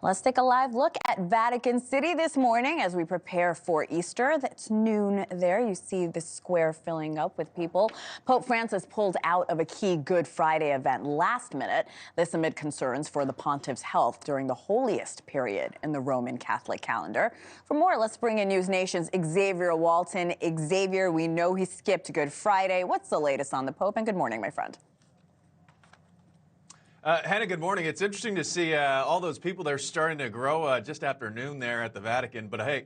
Let's take a live look at Vatican City this morning as we prepare for Easter. That's noon there. You see the square filling up with people. Pope Francis pulled out of a key Good Friday event last minute. This amid concerns for the pontiff's health during the holiest period in the Roman Catholic calendar. For more, let's bring in NewsNation's Xavier Walton. Xavier, we know he skipped Good Friday. What's the latest on the Pope? And good morning, my friend. Hena, good morning. It's interesting to see all those people there starting to grow just after noon there at the Vatican. But hey,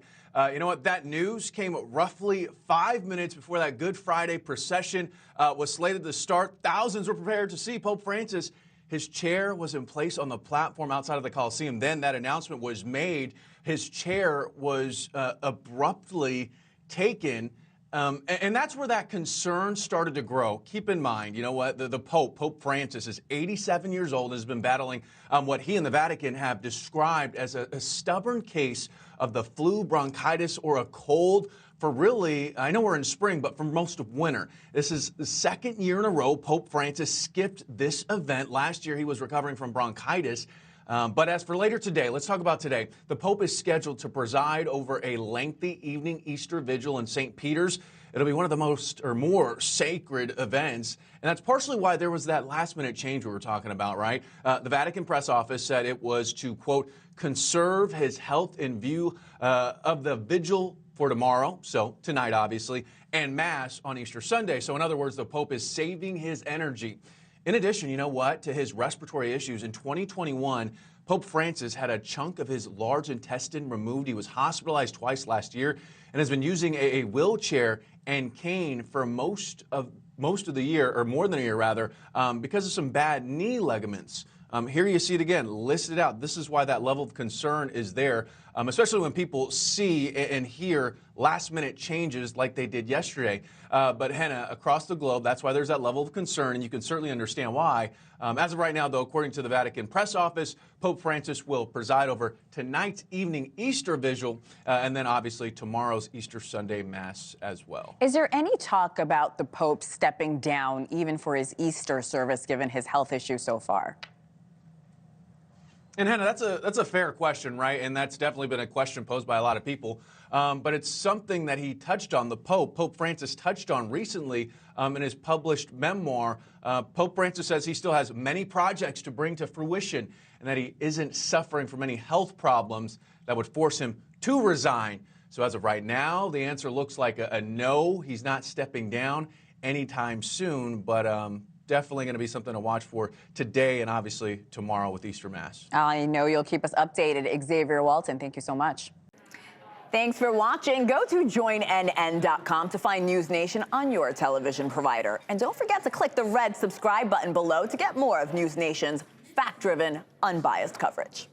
you know what? That news came roughly 5 minutes before that Good Friday procession was slated to start. Thousands were prepared to see Pope Francis. His chair was in place on the platform outside of the Colosseum. Then that announcement was made. His chair was abruptly taken. And that's where that concern started to grow. Keep in mind, you know what, the Pope Francis, is 87 years old and has been battling what he and the Vatican have described as a stubborn case of the flu, bronchitis, or a cold for really, I know we're in spring, but for most of winter. This is the second year in a row Pope Francis skipped this event. Last year he was recovering from bronchitis. But as for later today, let's talk about today. The Pope is scheduled to preside over a lengthy evening Easter vigil in St. Peter's. It'll be one of the most or more sacred events. And that's partially why there was that last minute change we were talking about, right? The Vatican press office said it was to, quote, conserve his health in view of the vigil for tomorrow, so tonight obviously, and Mass on Easter Sunday. So in other words, the Pope is saving his energy. In addition, you know what, to his respiratory issues, in 2021, Pope Francis had a chunk of his large intestine removed. He was hospitalized twice last year and has been using a wheelchair and cane for most of the year, or more than a year rather, because of some bad knee ligaments. Here you see it again, listed out. This is why that level of concern is there, especially when people see and hear last-minute changes like they did yesterday. But Hena, across the globe, that's why there's that level of concern, and you can certainly understand why. As of right now, though, according to the Vatican press office, Pope Francis will preside over tonight's evening Easter vigil, and then obviously tomorrow's Easter Sunday Mass as well. Is there any talk about the Pope stepping down even for his Easter service, given his health issues so far? And Hena, that's a fair question, right? And that's definitely been a question posed by a lot of people. But it's something that he touched on, Pope Francis touched on recently in his published memoir. Pope Francis says he still has many projects to bring to fruition and that he isn't suffering from any health problems that would force him to resign. So as of right now, the answer looks like a no. He's not stepping down anytime soon, but definitely going to be something to watch for today and obviously tomorrow with Easter Mass. I know you'll keep us updated. Xavier Walton, thank you so much. Thanks for watching. Go to joinnn.com to find NewsNation on your television provider. And don't forget to click the red subscribe button below to get more of NewsNation's fact-driven, unbiased coverage.